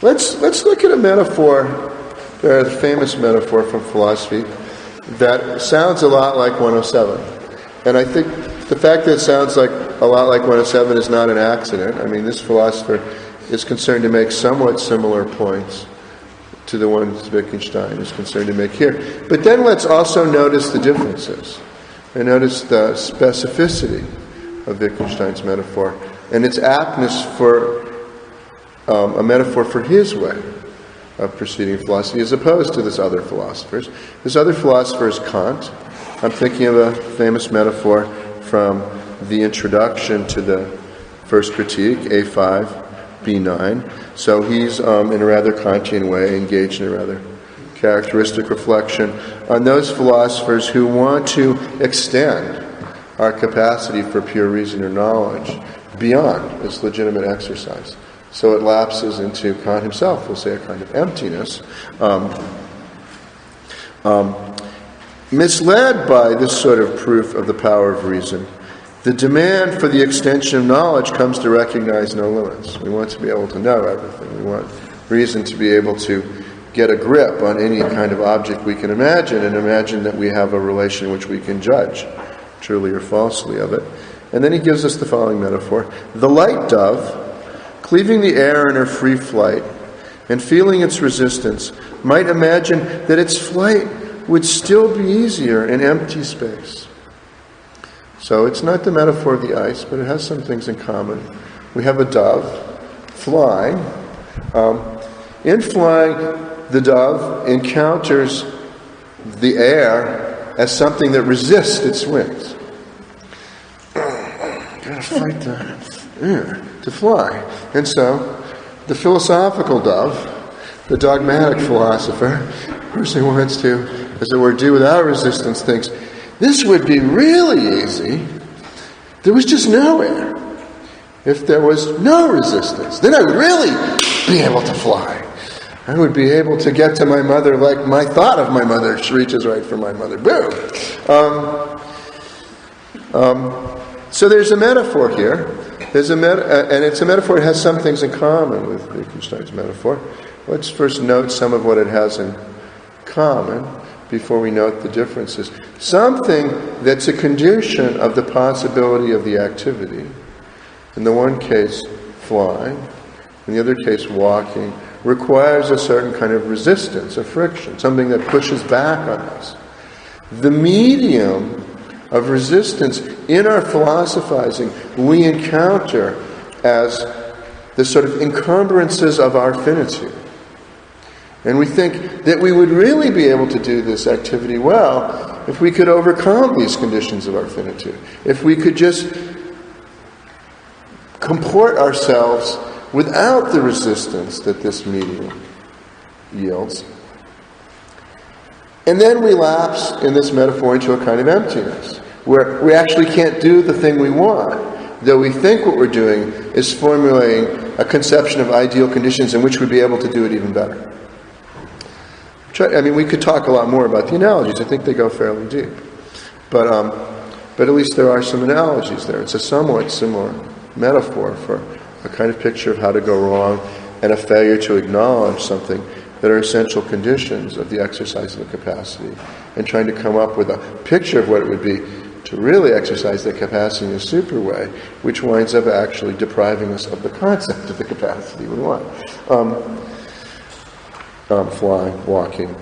Let's look at a metaphor, a famous metaphor from philosophy that sounds a lot like 107. And I think the fact that it sounds like a lot like 107 is not an accident. I mean, this philosopher is concerned to make somewhat similar points to the ones Wittgenstein is concerned to make here. But then let's also notice the differences. And notice the specificity of Wittgenstein's metaphor and its aptness for a metaphor for his way of proceeding philosophy as opposed to this other philosopher's. This other philosopher is Kant. I'm thinking of a famous metaphor from the introduction to the first critique, A5, B9. So he's, in a rather Kantian way, engaged in a rather characteristic reflection on those philosophers who want to extend our capacity for pure reason or knowledge beyond its legitimate exercise. So it lapses into Kant himself, we'll say, a kind of emptiness. Misled by this sort of proof of the power of reason, the demand for the extension of knowledge comes to recognize no limits. We want to be able to know everything. We want reason to be able to get a grip on any kind of object we can imagine and imagine that we have a relation in which we can judge truly or falsely of it. And then he gives us the following metaphor. The light dove, cleaving the air in her free flight and feeling its resistance, might imagine that its flight would still be easier in empty space. So it's not the metaphor of the ice, but it has some things in common. We have a dove flying. In flying, the dove encounters the air as something that resists its wings. Gotta fight the air to fly. And so, the philosophical dove, the dogmatic philosopher, the person who wants to, as it were, do without resistance, thinks, this would be really easy. There was just no air. If there was no resistance, then I would really be able to fly. I would be able to get to my mother like my thought of my mother reaches right for my mother. Boom! So there's a metaphor here. And it's a metaphor that has some things in common with Wittgenstein's metaphor. Let's first note some of what it has in common before we note the differences. Something that's a condition of the possibility of the activity. In the one case, flying. In the other case, walking. Requires a certain kind of resistance, a friction, something that pushes back on us. The medium of resistance in our philosophizing we encounter as the sort of encumbrances of our finitude. And we think that we would really be able to do this activity well if we could overcome these conditions of our finitude. If we could just comport ourselves without the resistance that this medium yields. And then we lapse in this metaphor into a kind of emptiness, where we actually can't do the thing we want, though we think what we're doing is formulating a conception of ideal conditions in which we'd be able to do it even better. We could talk a lot more about the analogies. I think they go fairly deep. But at least there are some analogies there. It's a somewhat similar metaphor for a kind of picture of how to go wrong and a failure to acknowledge something that are essential conditions of the exercise of the capacity, and trying to come up with a picture of what it would be to really exercise the capacity in a super way, which winds up actually depriving us of the concept of the capacity we want. Flying, walking,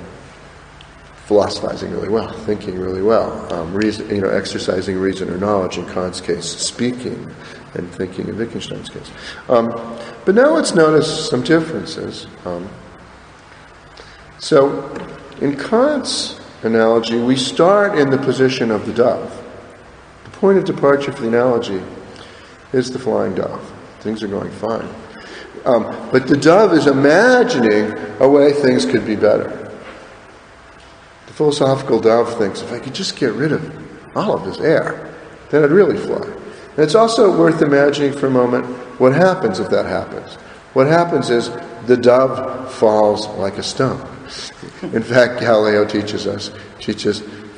philosophizing really well, thinking really well, exercising reason or knowledge in Kant's case, speaking and thinking in Wittgenstein's case. But now let's notice some differences. So, in Kant's analogy, we start in the position of the dove. The point of departure for the analogy is the flying dove. Things are going fine. But the dove is imagining a way things could be better. The philosophical dove thinks, if I could just get rid of all of this air, then I'd really fly. And it's also worth imagining for a moment what happens if that happens. What happens is the dove falls like a stone. In fact, Galileo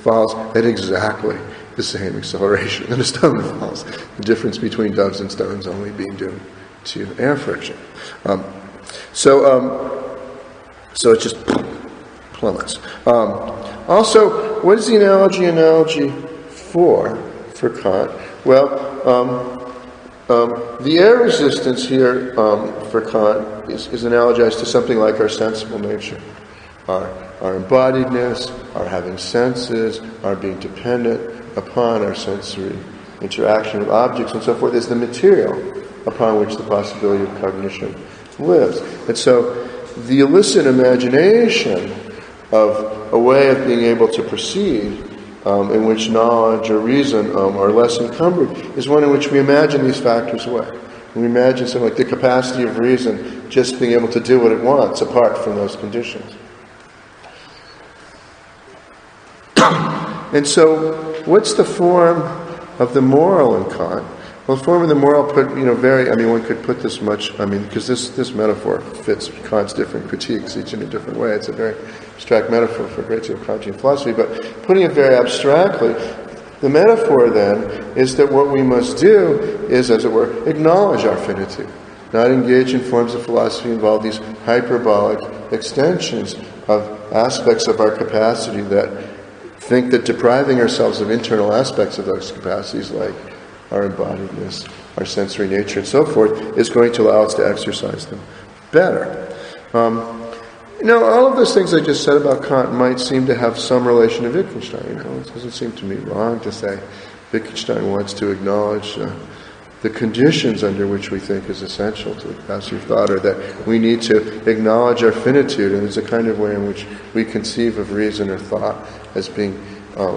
falls at exactly the same acceleration that a stone falls. The difference between doves and stones only being due to air friction. So it just plummets. Also, what is the analogy for Kant? Well, the air resistance here for Kant is analogized to something like our sensible nature. Our embodiedness, our having senses, our being dependent upon our sensory interaction with objects and so forth is the material upon which the possibility of cognition lives. And so the illicit imagination of a way of being able to proceed in which knowledge or reason are less encumbered is one in which we imagine these factors away. We imagine something like the capacity of reason just being able to do what it wants apart from those conditions. And so, what's the form of the moral in Kant? Well, the form of the moral one could put this much, because this metaphor fits Kant's different critiques, each in a different way. It's a very abstract metaphor for a great deal of Kantian philosophy, but putting it very abstractly, the metaphor then is that what we must do is, as it were, acknowledge our finitude, not engage in forms of philosophy involve these hyperbolic extensions of aspects of our capacity that think that depriving ourselves of internal aspects of those capacities, like our embodiedness, our sensory nature, and so forth, is going to allow us to exercise them better. All of those things I just said about Kant might seem to have some relation to Wittgenstein. It doesn't seem to me wrong to say Wittgenstein wants to acknowledge the conditions under which we think is essential to the capacity of thought, or that we need to acknowledge our finitude, and there's a kind of way in which we conceive of reason or thought as being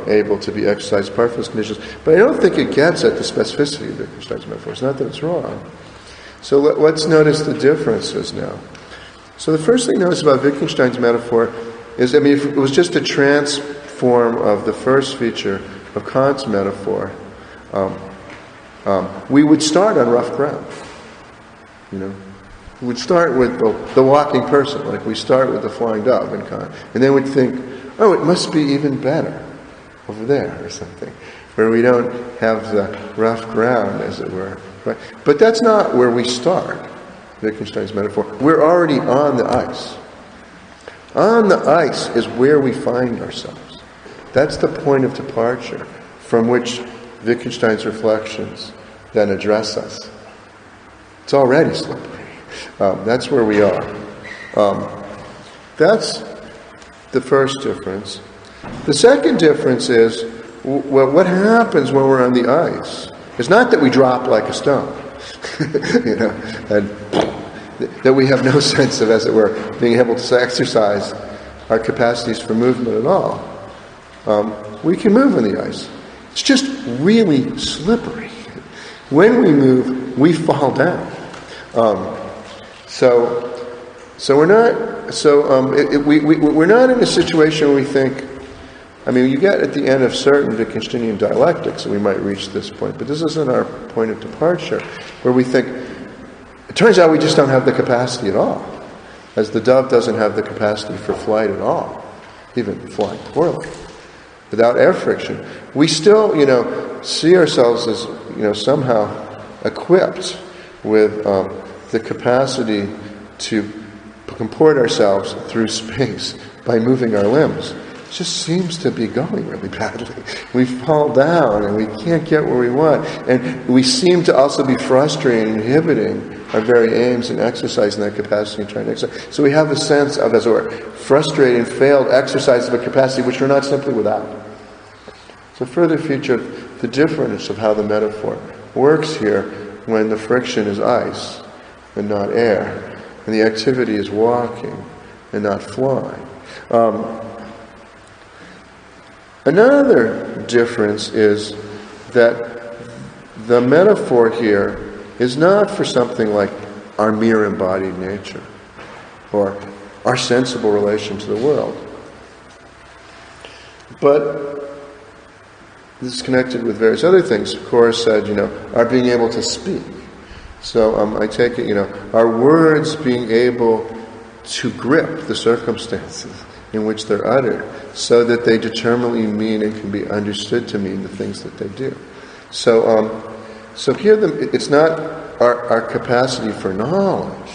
able to be exercised apart from those conditions. But I don't think it gets at the specificity of Wittgenstein's metaphor. It's not that it's wrong. So let's notice the differences now. So the first thing to notice about Wittgenstein's metaphor is, if it was just a transform of the first feature of Kant's metaphor, we would start on rough ground. We would start with the walking person, like we start with the flying dove in Kant, and then we'd think, oh, it must be even better over there or something, where we don't have the rough ground, as it were. Right? But that's not where we start, Wittgenstein's metaphor. We're already on the ice. On the ice is where we find ourselves. That's the point of departure from which Wittgenstein's reflections then address us. It's already slippery. That's where we are. That's the first difference. The second difference is, what happens when we're on the ice? It's not that we drop like a stone, and that we have no sense of, as it were, being able to exercise our capacities for movement at all. We can move on the ice. It's just really slippery. When we move, we fall down. We're not in a situation where we think. You get at the end of certain Wittgensteinian dialectics, and we might reach this point, but this isn't our point of departure, where we think, it turns out we just don't have the capacity at all, as the dove doesn't have the capacity for flight at all, even flying poorly, without air friction. We still, see ourselves as, somehow equipped with the capacity to comport ourselves through space by moving our limbs. It just seems to be going really badly. We fall down and we can't get where we want. And we seem to also be frustrating and inhibiting our very aims in exercising that capacity and trying to exercise. So we have a sense of, as it were, frustrated and failed exercise of a capacity which we're not simply without. So further feature the difference of how the metaphor works here when the friction is ice and not air, and the activity is walking and not flying. Another difference is that the metaphor here is not for something like our mere embodied nature or our sensible relation to the world. But this is connected with various other things. Cora said, our being able to speak. So I take it, our words being able to grip the circumstances in which they're uttered, so that they determinately mean and can be understood to mean the things that they do. So here it's not our capacity for knowledge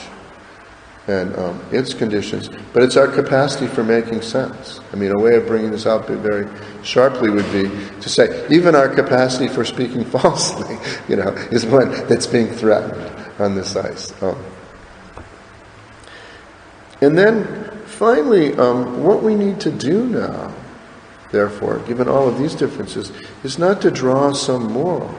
and its conditions, but it's our capacity for making sense. I mean, a way of bringing this out very sharply would be to say, even our capacity for speaking falsely, is one that's being threatened on this ice. And then, finally, what we need to do now, therefore, given all of these differences, is not to draw some moral.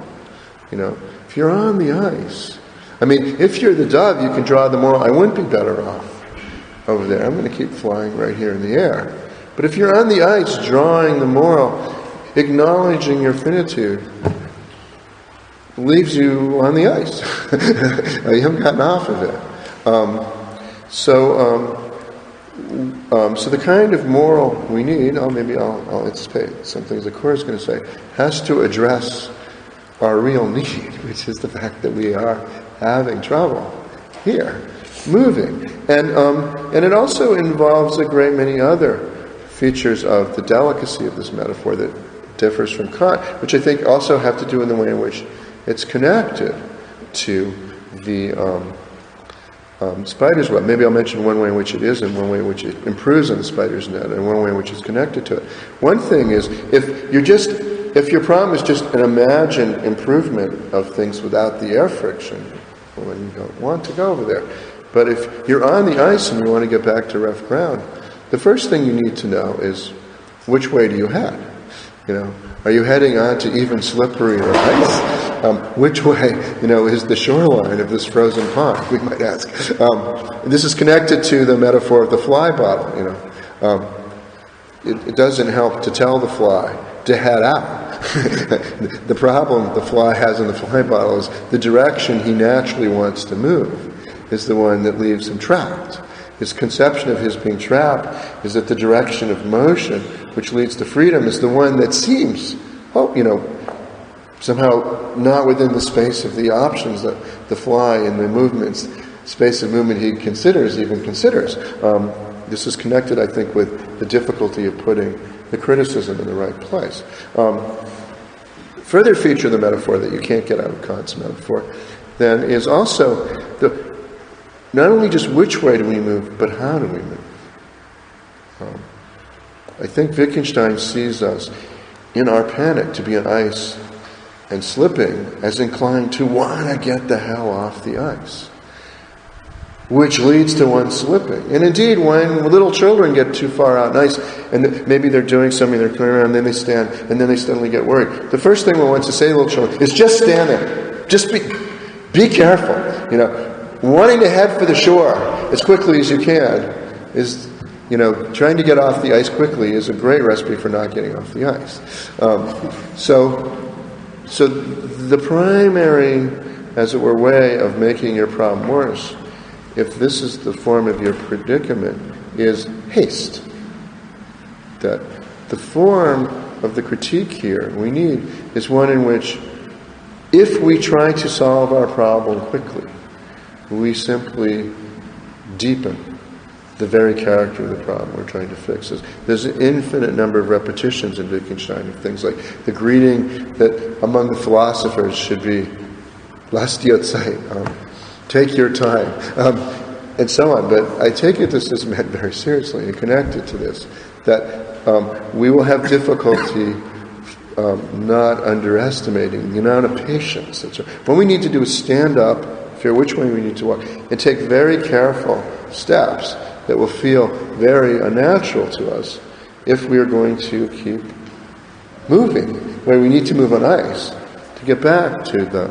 If you're on the ice, I mean, if you're the dove, you can draw the moral, I wouldn't be better off over there. I'm going to keep flying right here in the air. But if you're on the ice, drawing the moral, acknowledging your finitude, leaves you on the ice. You haven't gotten off of it. So the kind of moral we need, maybe I'll anticipate some things the Course is going to say, has to address our real need, which is the fact that we are having trouble here, moving. And it also involves a great many other features of the delicacy of this metaphor that differs from Kant, which I think also have to do in the way in which it's connected to the spider's web. Maybe I'll mention one way in which it is, and one way in which it improves on the spider's net, and one way in which it's connected to it. One thing is, if your problem is just an imagined improvement of things without the air friction, well, then you don't want to go over there. But if you're on the ice and you want to get back to rough ground, the first thing you need to know is, which way do you head? Are you heading on to even slipperier ice? Which way, is the shoreline of this frozen pond, we might ask. This is connected to the metaphor of the fly bottle, It doesn't help to tell the fly to head out. The problem the fly has in the fly bottle is the direction he naturally wants to move is the one that leaves him trapped. His conception of his being trapped is that the direction of motion, which leads to freedom, is the one that seems, somehow not within the space of the options that the fly in the movements, space of movement he considers. This is connected, I think, with the difficulty of putting the criticism in the right place. Further feature of the metaphor that you can't get out of Kant's metaphor, then, is also not only just which way do we move, but how do we move. I think Wittgenstein sees us in our panic to be on ice and slipping as inclined to want to get the hell off the ice, which leads to one slipping. And indeed, when little children get too far out on ice, and maybe they're doing something, they're coming around, and then they stand, and then they suddenly get worried. The first thing one wants to say to little children is, just stand there. Just be careful. Wanting to head for the shore as quickly as you can is, trying to get off the ice quickly is a great recipe for not getting off the ice. So the primary, as it were, way of making your problem worse, if this is the form of your predicament, is haste. That the form of the critique here we need is one in which, if we try to solve our problem quickly, we simply deepen the very character of the problem we're trying to fix. There's an infinite number of repetitions in Wittgenstein of things like the greeting that among the philosophers should be "Lasst dir Zeit," take your time, and so on. But I take it this is meant very seriously and connected to this, that we will have difficulty not underestimating the amount of patience. What we need to do is stand up, figure which way we need to walk, and take very careful steps that will feel very unnatural to us if we are going to keep moving where we need to move on ice to get back to the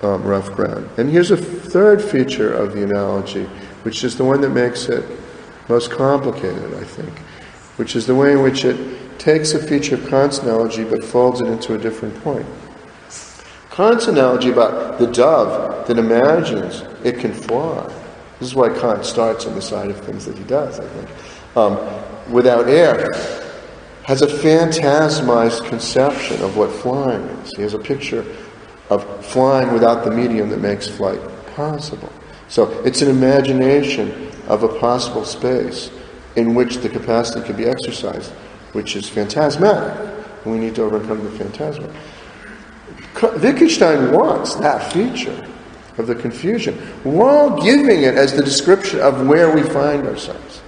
rough ground. And here's a third feature of the analogy, which is the one that makes it most complicated, I think, which is the way in which it takes a feature of Kant's analogy but folds it into a different point. Kant's analogy about the dove that imagines it can fly. This is why Kant starts on the side of things that he does, I think. Without air, has a phantasmized conception of what flying is. He has a picture of flying without the medium that makes flight possible. So it's an imagination of a possible space in which the capacity can be exercised, which is phantasmatic. And we need to overcome the phantasma. Wittgenstein wants that feature. of the confusion, while giving it as the description of where we find ourselves.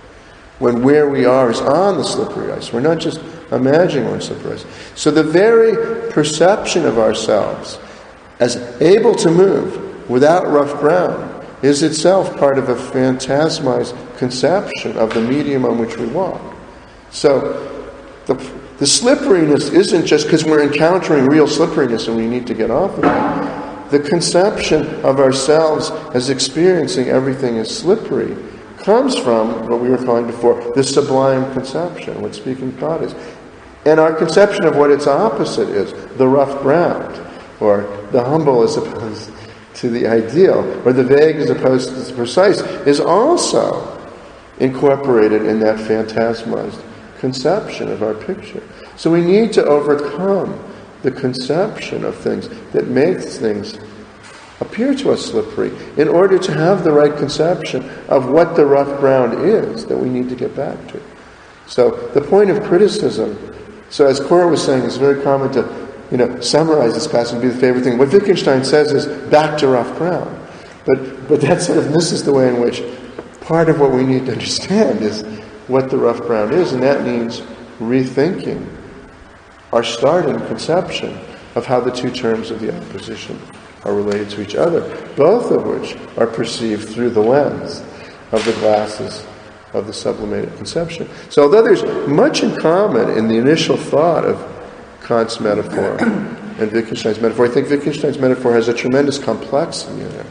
When where we are is on the slippery ice. We're not just imagining we're on slippery ice. So the very perception of ourselves as able to move without rough ground is itself part of a phantasmized conception of the medium on which we walk. So the slipperiness isn't just because we're encountering real slipperiness and we need to get off of it. The conception of ourselves as experiencing everything as slippery comes from what we were calling before, the sublime conception, what speaking thought is. And our conception of what its opposite is, the rough ground, or the humble as opposed to the ideal, or the vague as opposed to the precise, is also incorporated in that phantasmized conception of our picture. So we need to overcome the conception of things that makes things appear to us slippery in order to have the right conception of what the rough ground is that we need to get back to. So the point of criticism, so as Cora was saying, it's very common to summarize this passage and be the favorite thing. What Wittgenstein says is back to rough ground. But that sort of misses the way in which part of what we need to understand is what the rough ground is, and that means rethinking our starting conception of how the two terms of the opposition are related to each other, both of which are perceived through the lens of the glasses of the sublimated conception. So although there's much in common in the initial thought of Kant's metaphor and Wittgenstein's metaphor, I think Wittgenstein's metaphor has a tremendous complexity in it.